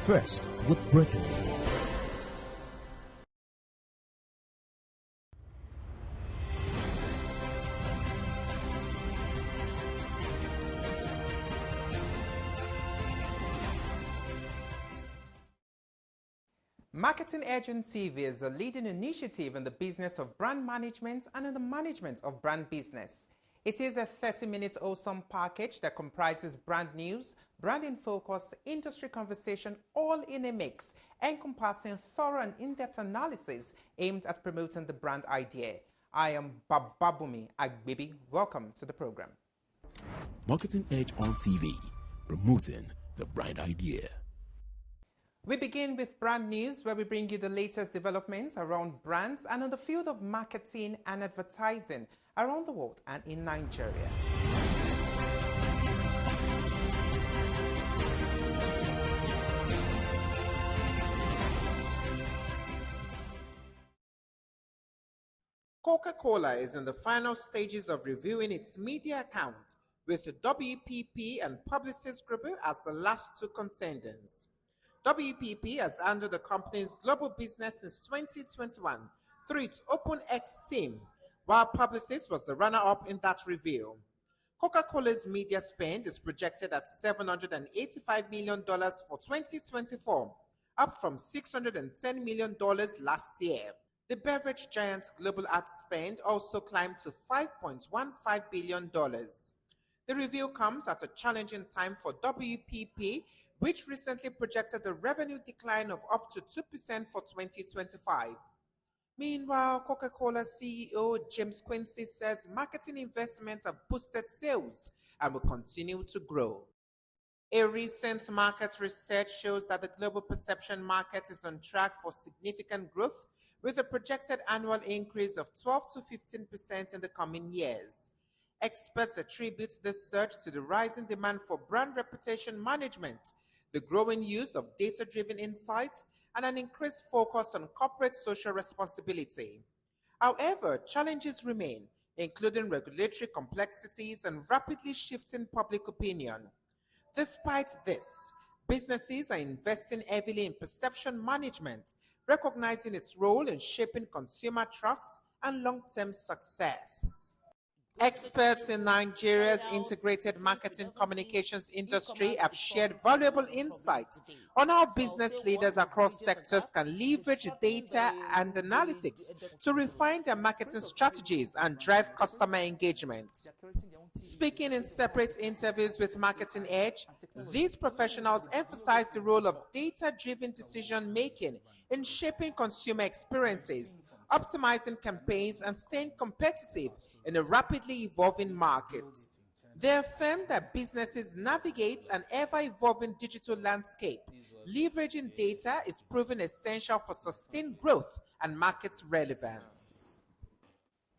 First, with breaking news. Marketing Edge on TV is a leading initiative in the business of brand management and in the management of brand business. It is a 30-minute awesome package that comprises brand news, brand in focus, industry conversation, all in a mix, encompassing thorough and in-depth analysis aimed at promoting the brand idea. I am Bababumi Agbibi. Welcome to the program. Marketing Edge on TV, promoting the brand idea. We begin with brand news, where we bring you the latest developments around brands and in the field of marketing and advertising around the world and in Nigeria. Coca-Cola is in the final stages of reviewing its media account, with the WPP and Publicis Group as the last two contenders. WPP has handled the company's global business since 2021 through its OpenX team, while Publicis was the runner-up in that review. Coca-Cola's media spend is projected at $785 million for 2024, up from $610 million last year. The beverage giant's global ad spend also climbed to $5.15 billion. The review comes at a challenging time for WPP, which recently projected a revenue decline of up to 2% for 2025. Meanwhile, Coca-Cola CEO James Quincy says marketing investments have boosted sales and will continue to grow. A recent market research shows that the global perception market is on track for significant growth, with a projected annual increase of 12 to 15% in the coming years. Experts attribute this surge to the rising demand for brand reputation management, the growing use of data-driven insights, and an increased focus on corporate social responsibility. However, challenges remain, including regulatory complexities and rapidly shifting public opinion. Despite this, businesses are investing heavily in perception management, recognizing its role in shaping consumer trust and long-term success. Experts in Nigeria's integrated marketing communications industry have shared valuable insights on how business leaders across sectors can leverage data and analytics to refine their marketing strategies and drive customer engagement. Speaking in separate interviews with Marketing Edge, these professionals emphasize the role of data-driven decision-making in shaping consumer experiences, optimizing campaigns, and staying competitive in a rapidly evolving market. They affirm that businesses navigate an ever-evolving digital landscape. Leveraging data is proven essential for sustained growth and market relevance.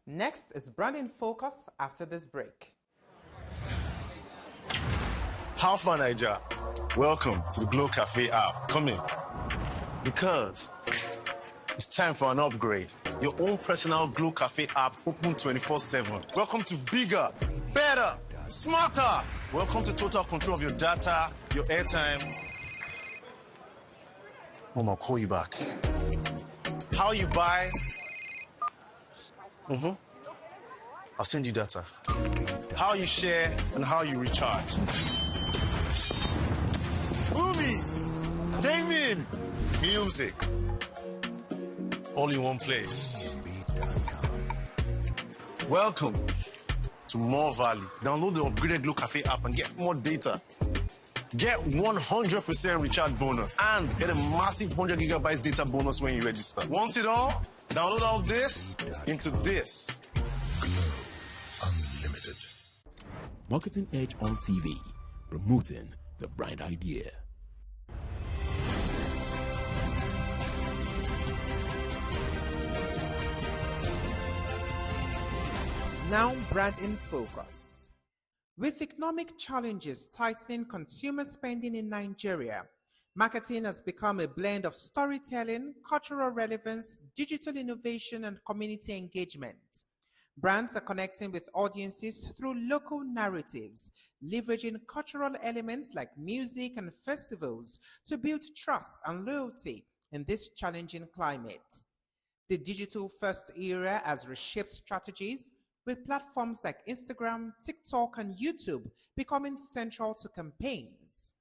Next is Branding Focus after this break. How far, Niger? Welcome to the Glow Cafe app. Come in. Because it's time for an upgrade. Your own personal Glow Cafe app open 24/7. Welcome to bigger, better, smarter. Welcome to total control of your data, your airtime. Mom, I'll call you back. How you buy? I'll send you data. How you share and how you recharge. Movies, gaming, music. All in one place. Welcome to more value. Download the upgraded Glow Cafe app and get more data. Get 100% recharge bonus and get a massive 100 gigabytes data bonus when you register. Want it all? Download all this into this. Unlimited. Marketing Edge on TV, promoting the brand idea. Now, brand in focus. With economic challenges tightening consumer spending in Nigeria, marketing has become a blend of storytelling, cultural relevance, digital innovation, and community engagement. Brands are connecting with audiences through local narratives, leveraging cultural elements like music and festivals to build trust and loyalty in this challenging climate. The digital first era has reshaped strategies, with platforms like Instagram, TikTok, and YouTube becoming central to campaigns.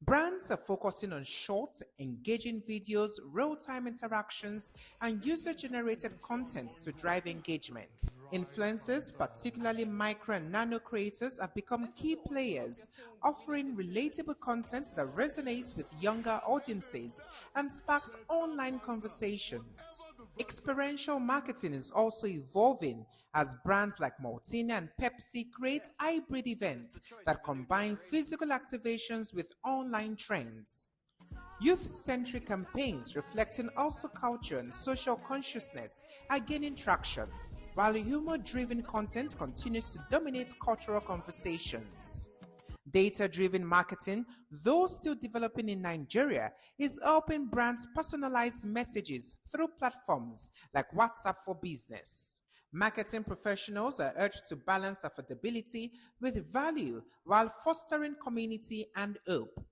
Brands are focusing on short, engaging videos, real time interactions, and user generated content to drive engagement. Influencers, particularly micro and nano creators, have become key players, offering relatable content that resonates with younger audiences and sparks online conversations. Experiential marketing is also evolving as brands like Maltina and Pepsi create hybrid events that combine physical activations with online trends. Youth-centric campaigns reflecting also culture and social consciousness are gaining traction, while humor-driven content continues to dominate cultural conversations. Data-driven marketing, though still developing in Nigeria, is helping brands personalize messages through platforms like WhatsApp for Business. Marketing professionals are urged to balance affordability with value while fostering community and hope.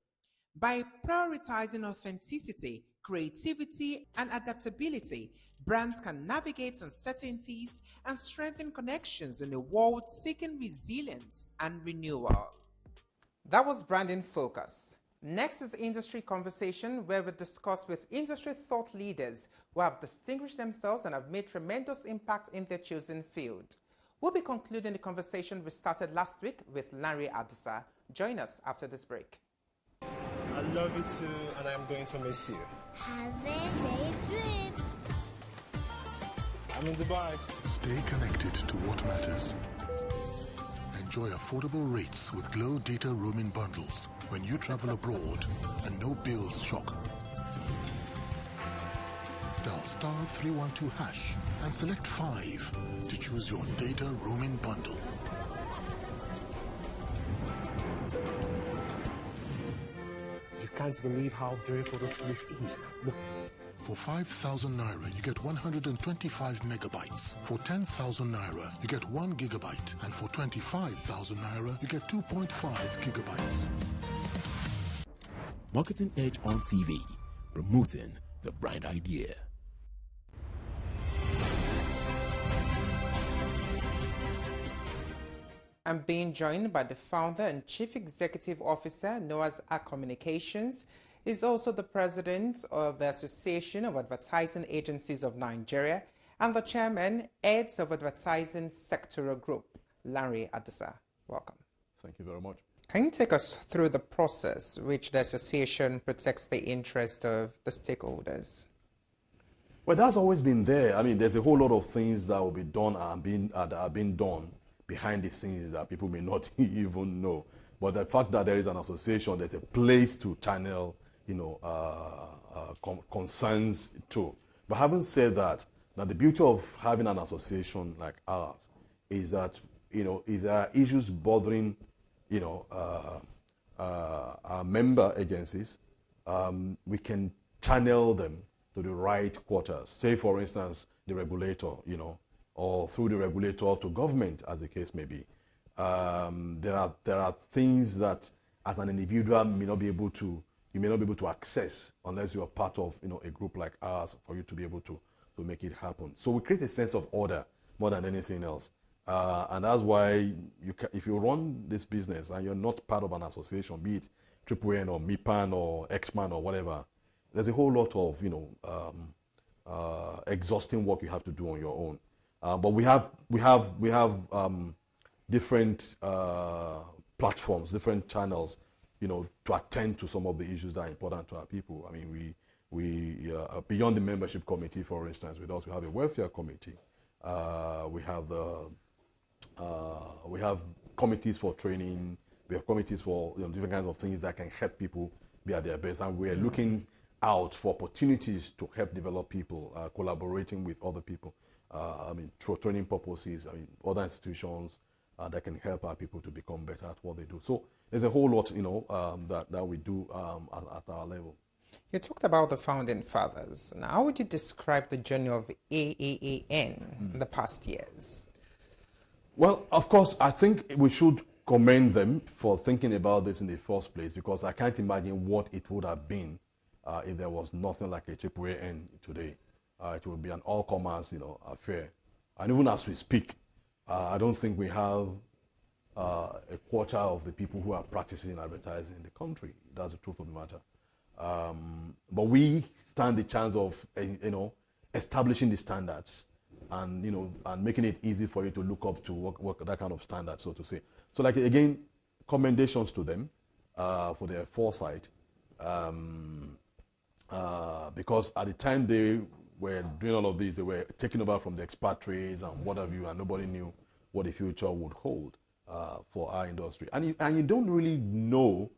By prioritizing authenticity, creativity, and adaptability, brands can navigate uncertainties and strengthen connections in a world seeking resilience and renewal. That was Branding Focus. Next is Industry Conversation, where we discuss with industry thought leaders who have distinguished themselves and have made tremendous impact in their chosen field. We'll be concluding the conversation we started last week with LANRE ADISA. Join us after this break. I love you too, and I'm going to miss you. Have a safe trip. I'm in Dubai. Stay connected to what matters. Enjoy affordable rates with Glow Data roaming bundles when you travel abroad and no bills shock. Dial *312# and select 5 to choose your data roaming bundle. You can't believe how beautiful this place is. Look. For 5,000 naira, you get 125 megabytes. For 10,000 naira, you get 1 gigabyte. And for 25,000 naira, you get 2.5 gigabytes. Marketing Edge on TV, promoting the bright idea. I'm being joined by the founder and chief executive officer, Noah's Ark Communications. He's also the president of the Association of Advertising Agencies of Nigeria and the chairman, heads of advertising sectoral group, LANRE ADISA. Welcome. Thank you very much. Can you take us through the process which the association protects the interest of the stakeholders? Well, that's always been there. I mean, there's a whole lot of things that will be done and are being done behind the scenes that people may not even know. But the fact that there is an association, there's a place to channel, concerns too. But having said that, now the beauty of having an association like ours is that, if there are issues bothering, our member agencies, we can channel them to the right quarters. Say, for instance, the regulator, or through the regulator to government, as the case may be. There are things that, as an individual, you may not be able to access unless you are part of a group like ours for you to be able to make it happen. So we create a sense of order more than anything else, and that's why if you run this business and you're not part of an association, be it AAN or MIPAN or XMAN or whatever, there's a whole lot of exhausting work you have to do on your own. But we have different platforms, different channels, to attend to some of the issues that are important to our people. I mean, we beyond the membership committee, for instance, we also have a welfare committee. We have committees for training. We have committees for different kinds of things that can help people be at their best, and we're looking out for opportunities to help develop people, collaborating with other people. For training purposes, other institutions that can help our people to become better at what they do. So there's a whole lot, that we do at our level. You talked about the founding fathers. Now, how would you describe the journey of AAAN in the past years? Well, of course, I think we should commend them for thinking about this in the first place, because I can't imagine what it would have been if there was nothing like a AAAN today. It would be an all-commerce, affair. And even as we speak, I don't think we have a quarter of the people who are practicing advertising in the country. That's the truth of the matter. But we stand the chance of, establishing the standards and, and making it easy for you to look up to work that kind of standard, so to say. So, like, again, commendations to them for their foresight. Because at the time they were doing all of this, they were taking over from the expatriates and what have you, and nobody knew what the future would hold for our industry. And you don't really know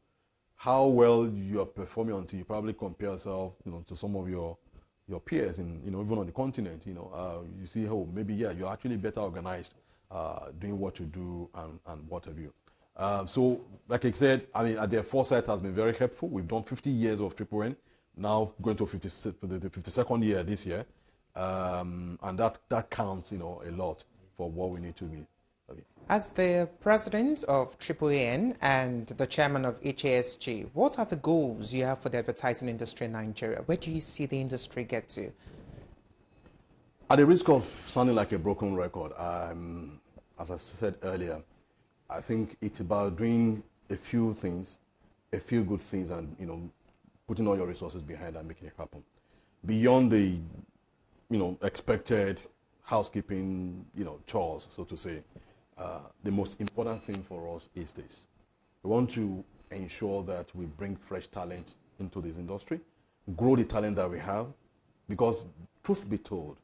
how well you are performing until you probably compare yourself, to some of your peers in, even on the continent. You see, maybe you're actually better organized, doing what you do and what have you. So, like I said, their foresight has been very helpful. We've done 50 years of AAAN, now going to the 52nd year this year, and that counts, a lot for what we need to be. Okay. As the president of AAAN and the chairman of HASG, what are the goals you have for the advertising industry in Nigeria? Where do you see the industry get to? At the risk of sounding like a broken record, as I said earlier, I think it's about doing a few things, a few good things, and putting all your resources behind and making it happen. Beyond the expected housekeeping chores, so to say, the most important thing for us is this. We want to ensure that we bring fresh talent into this industry, grow the talent that we have, because truth be told,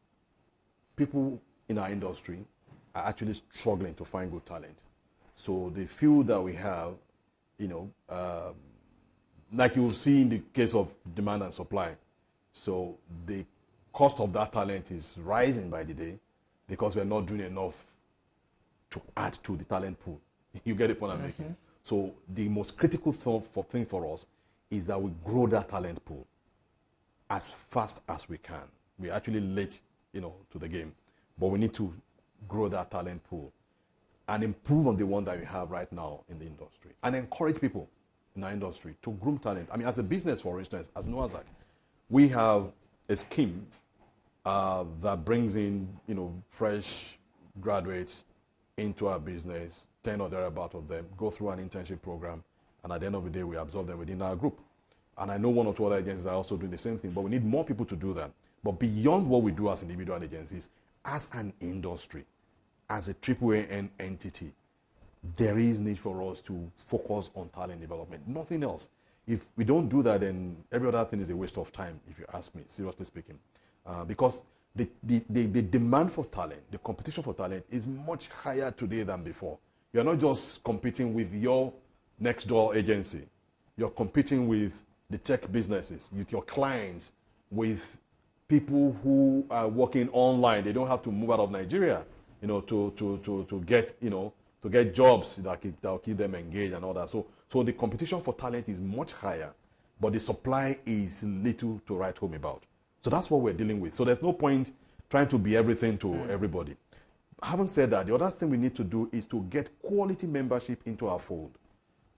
people in our industry are actually struggling to find good talent. So the few that we have, like you see in the case of demand and supply, so the cost of that talent is rising by the day because we're not doing enough to add to the talent pool. You get the point I'm making? So the most critical thing for us is that we grow that talent pool as fast as we can. We're actually late, to the game, but we need to grow that talent pool and improve on the one that we have right now in the industry, and encourage people in our industry to groom talent. As a business, for instance, as Noazak, we have a scheme that brings in, fresh graduates into our business, 10 or thereabout of them, go through an internship program, and at the end of the day, we absorb them within our group. And I know one or two other agencies are also doing the same thing, but we need more people to do that. But beyond what we do as individual agencies, as an industry, as a AAAN entity, there is need for us to focus on talent development, nothing else. If we don't do that, then every other thing is a waste of time, if you ask me, seriously speaking. Because the demand for talent, the competition for talent is much higher today than before. You're not just competing with your next door agency. You're competing with the tech businesses, with your clients, with people who are working online. They don't have to move out of Nigeria, to get jobs that will keep them engaged and all that. So the competition for talent is much higher, but the supply is little to write home about. So that's what we're dealing with. So there's no point trying to be everything to everybody. Having said that, the other thing we need to do is to get quality membership into our fold.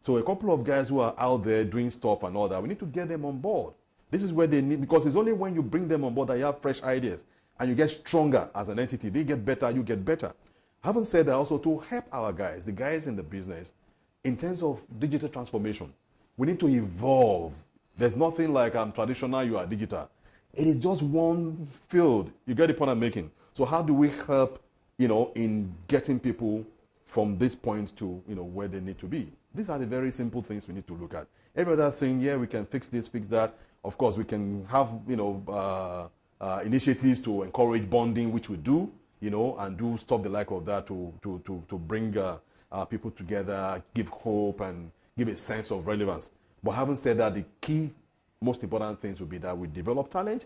So a couple of guys who are out there doing stuff and all that, we need to get them on board. This is where they need, because it's only when you bring them on board that you have fresh ideas and you get stronger as an entity. They get better, you get better. Having said that, also to help our guys, the guys in the business, in terms of digital transformation, we need to evolve. There's nothing like traditional, you are digital. It is just one field. You get the point I'm making. So how do we help, in getting people from this point to, where they need to be? These are the very simple things we need to look at. Every other thing, we can fix this, fix that. Of course, we can have, initiatives to encourage bonding, which we do, and do stuff the like of that to bring people together, give hope, and give a sense of relevance. But having said that, the key, most important things will be that we develop talent,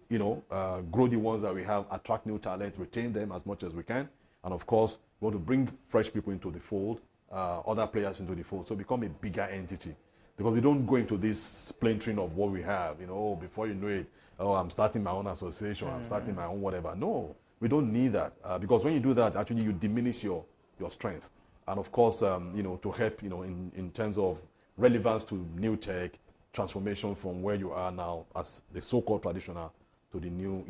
grow the ones that we have, attract new talent, retain them as much as we can. And of course, we want to bring fresh people into the fold, other players into the fold, so become a bigger entity. Because we don't go into this splintering of what we have, before you know it, I'm starting my own association, I'm starting my own whatever. No, we don't need that. Because when you do that, actually you diminish your your strength. And of course, to help, in terms of relevance to new tech, transformation from where you are now as the so-called traditional to the new,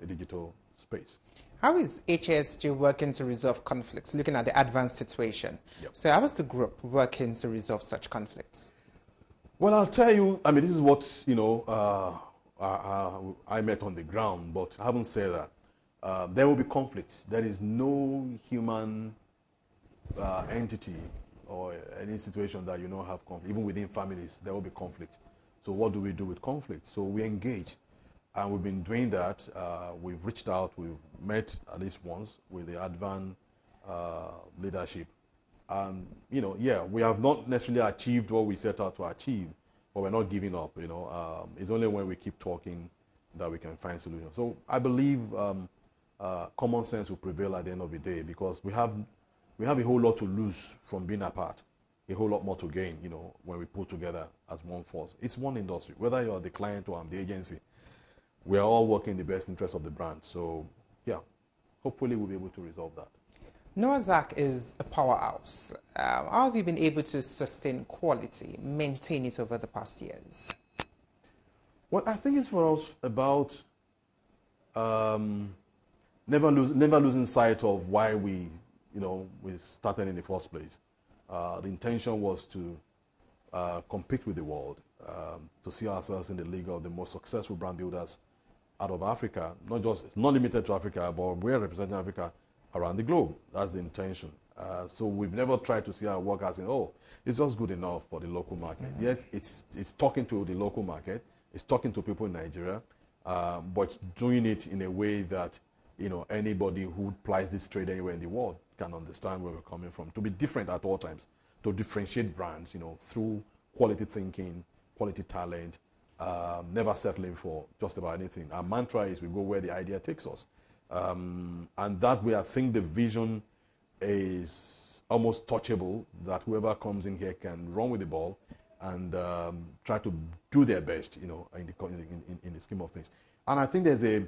digital space. How is HASG working to resolve conflicts, looking at the advanced situation? Yep. So how is the group working to resolve such conflicts? Well, I'll tell you, this is what, I met on the ground, but I haven't said that. There will be conflicts. There is no human entity or any situation that you don't have conflict. Even within families, there will be conflict. So what do we do with conflict? So we engage. And we've been doing that. We've reached out. We've met at least once with the advanced leadership. We have not necessarily achieved what we set out to achieve, but we're not giving up. It's only when we keep talking that we can find solutions. So I believe common sense will prevail at the end of the day, because we have a whole lot to lose from being apart, a whole lot more to gain. When we put together as one force. It's one industry. Whether you're the client or I'm the agency, we are all working in the best interest of the brand. So, yeah, hopefully we'll be able to resolve that. Noah's Ark is a powerhouse. How have you been able to sustain quality, maintain it over the past years? Well, I think it's for us about never losing sight of why we started in the first place. The intention was to compete with the world, to see ourselves in the league of the most successful brand builders out of Africa. It's not limited to Africa, but we're representing Africa around the globe. That's the intention. So we've never tried to see our work as it's just good enough for the local market. Mm-hmm. Yet it's talking to the local market, it's talking to people in Nigeria, but doing it in a way that anybody who plies this trade anywhere in the world can understand where we're coming from. To be different at all times, to differentiate brands, through quality thinking, quality talent, never settling for just about anything. Our mantra is we go where the idea takes us. And that way, I think the vision is almost touchable, that whoever comes in here can run with the ball and try to do their best, in the scheme of things. And I think there's the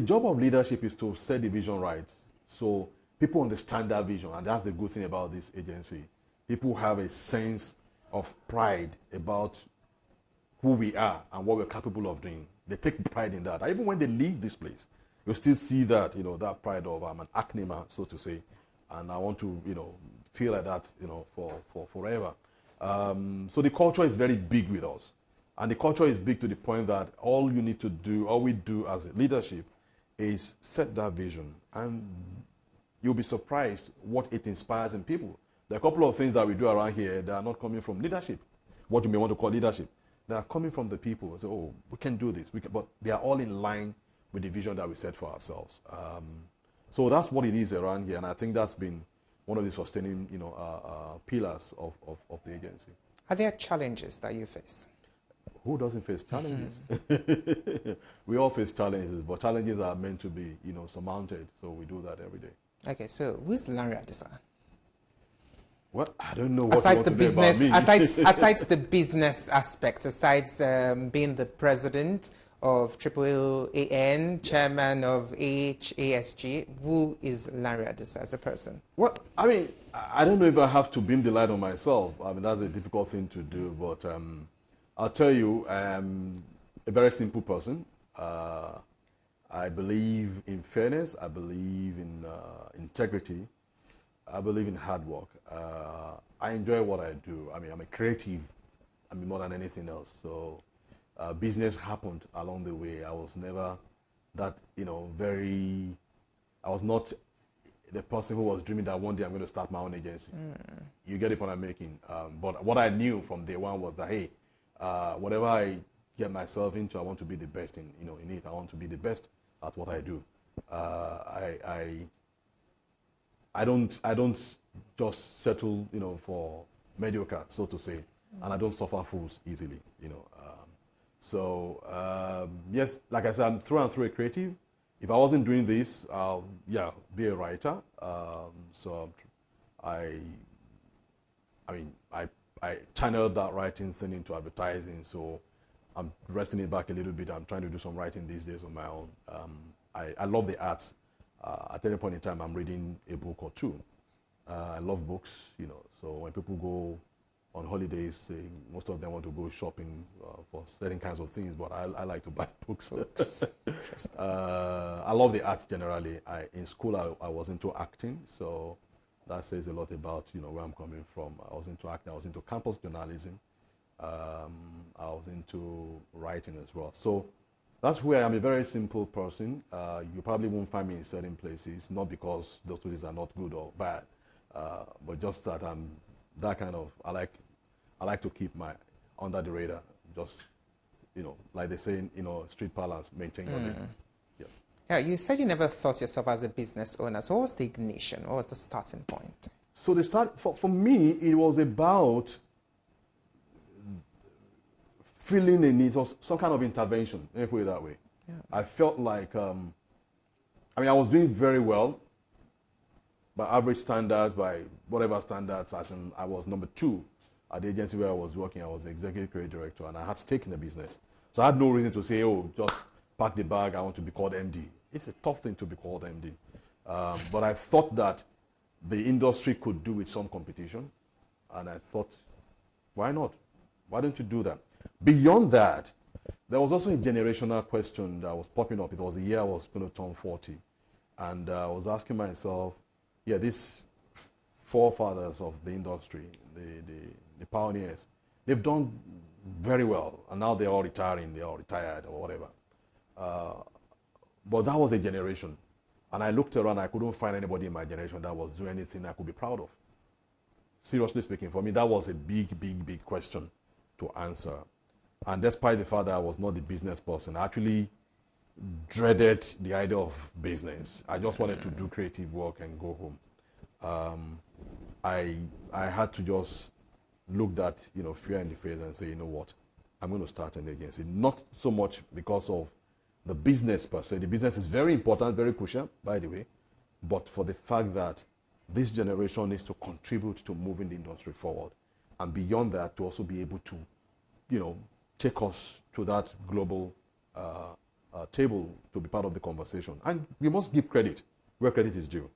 job of leadership is to set the vision right. So people understand that vision, and that's the good thing about this agency. People have a sense of pride about who we are and what we're capable of doing. They take pride in that. Even when they leave this place, you still see that, that pride of I'm an acnema, so to say, and I want to, feel like that, for forever. So the culture is very big with us. And the culture is big to the point that all we do as a leadership is set that vision. And you'll be surprised what it inspires in people. There are a couple of things that we do around here that are not coming from leadership, what you may want to call leadership. They are coming from the people. Say, we can do this. But they are all in line with the vision that we set for ourselves. So that's what it is around here. And I think that's been one of the sustaining, pillars of the agency. Are there challenges that you face? Who doesn't face challenges? We all face challenges, but challenges are meant to be, surmounted. So we do that every day. Okay, so who's LANRE ADISA? Well, I don't know what you want to do about me. Aside the business aspect, aside being the president of AAAN, chairman of HASG, who is LANRE ADISA as a person? Well, I don't know if I have to beam the light on myself. That's a difficult thing to do, but I'll tell you, I'm a very simple person. I believe in fairness. I believe in integrity. I believe in hard work. I enjoy what I do. I'm a creative. More than anything else. So business happened along the way. I was never that, I was not the person who was dreaming that one day I'm going to start my own agency. You get the point I'm making. But what I knew from day one was that, hey, whatever I get myself into, I want to be the best in it. I want to be the best at what I do. I don't just settle, for mediocre, so to say, and I don't suffer fools easily, yes, like I said, I'm through and through a creative. If I wasn't doing this, I'll, be a writer. I channeled that writing thing into advertising, so I'm resting it back a little bit. I'm trying to do some writing these days on my own. I love the arts. at any point in time, I'm reading a book or two. I love books, so when people go on holidays, most of them want to go shopping for certain kinds of things, but I like to buy books. I love the art generally. In school, I was into acting, so that says a lot about where I'm coming from. I was into acting. I was into campus journalism. I was into writing as well. So that's where I'm a very simple person. You probably won't find me in certain places, not because those places are not good or bad, but just that I'm that kind of. I like to keep my under the radar. Just like they say, street parlance, maintain your lane. Yeah. Yeah, you said you never thought yourself as a business owner. So what was the ignition? What was the starting point? So the start for me, it was about feeling a need of some kind of intervention. Let me put it that way. Yeah. I felt like, I was doing very well by average standards, by whatever standards. I was number 2 at the agency where I was working. I was the executive creative director, and I had stake in the business. So I had no reason to say, oh, just pack the bag, I want to be called MD. It's a tough thing to be called MD. But I thought that the industry could do with some competition, and I thought, why not? Why don't you do that? Beyond that, there was also a generational question that was popping up. It was the year I was going to turn 40. And I was asking myself, these forefathers of the industry, the pioneers, they've done very well. And now they're all retiring, they're all retired or whatever. But that was a generation. And I looked around, I couldn't find anybody in my generation that was doing anything I could be proud of. Seriously speaking, for me, that was a big, big, big question to answer. And despite the fact that I was not the business person, I actually dreaded the idea of business. I just wanted to do creative work and go home. I had to just look that fear in the face and say, you know what, I'm going to start an agency. Not so much because of the business per se. The business is very important, very crucial, by the way, but for the fact that this generation needs to contribute to moving the industry forward. And beyond that, to also be able to, take us to that global table to be part of the conversation. And we must give credit where credit is due.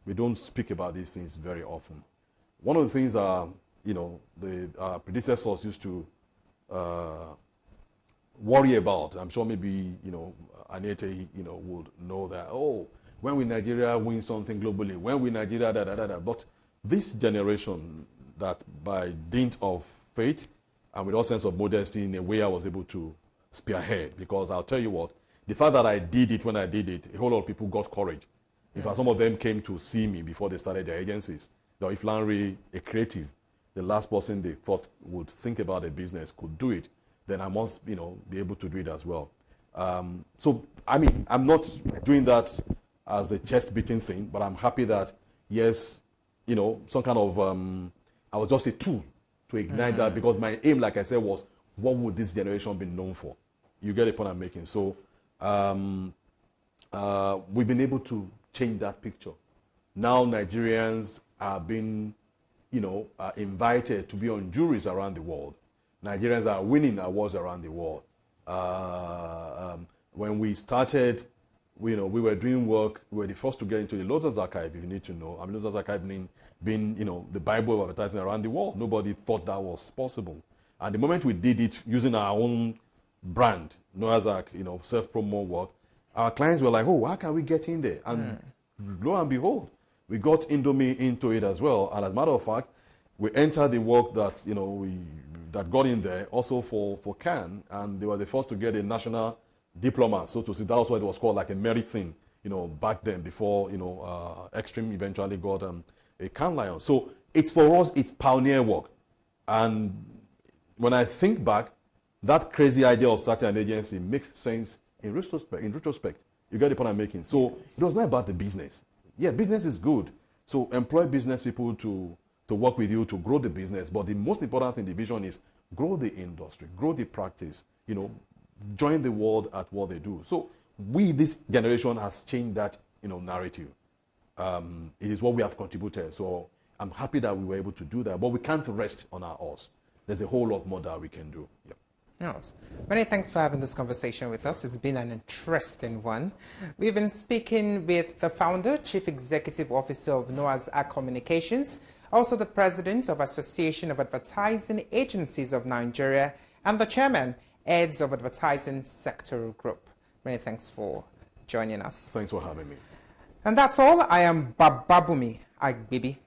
We don't speak about these things very often. One of the things, the predecessors used to worry about, I'm sure maybe, Anete, would know that, when will Nigeria win something globally? When will Nigeria, da. But this generation that by dint of faith and with all sense of modesty, in a way I was able to spearhead, because I'll tell you what, the fact that I did it when I did it, a whole lot of people got courage. In fact, some of them came to see me before they started their agencies. Now, if LANRE, a creative, the last person they thought would think about a business could do it, then I must, be able to do it as well. I'm not doing that as a chest-beating thing, but I'm happy that, yes, some kind of, I was just a tool to ignite that, because my aim, like I said, was what would this generation be known for? You get the point I'm making. So we've been able to change that picture. Now Nigerians are being, invited to be on juries around the world. Nigerians are winning awards around the world. When we started, we were doing work. We were the first to get into the Lotus Archive, if you need to know. Lotus Archive being the Bible of advertising around the world. Nobody thought that was possible. And the moment we did it using our own brand, Noah's Ark, self-promo work, our clients were like, oh, how can we get in there? And lo and behold, we got Indomie into it as well. And as a matter of fact, we entered the work that, that got in there also for Cannes, and they were the first to get a national diploma, so to say. That was what it was called, like a merit thing, back then, before, Extreme eventually got a Cannes Lion. So it's, for us, it's pioneer work. And when I think back, that crazy idea of starting an agency makes sense in retrospect. You get the point I'm making. So it was not about the business. Yeah, business is good. So employ business people to work with you to grow the business. But the most important thing, the vision, is grow the industry, grow the practice, join the world at what they do. So this generation has changed that, narrative. It is what we have contributed. So I'm happy that we were able to do that. But we can't rest on our horse. There's a whole lot more that we can do. Yeah. Yes. Many thanks for having this conversation with us. It's been an interesting one. We've been speaking with the founder, Chief Executive Officer of Noah's Ark Communications, also the President of Association of Advertising Agencies of Nigeria, and the Chairman, Heads of Advertising Sectoral Group. Many thanks for joining us. Thanks for having me. And that's all. I am Bababumi Agbibi.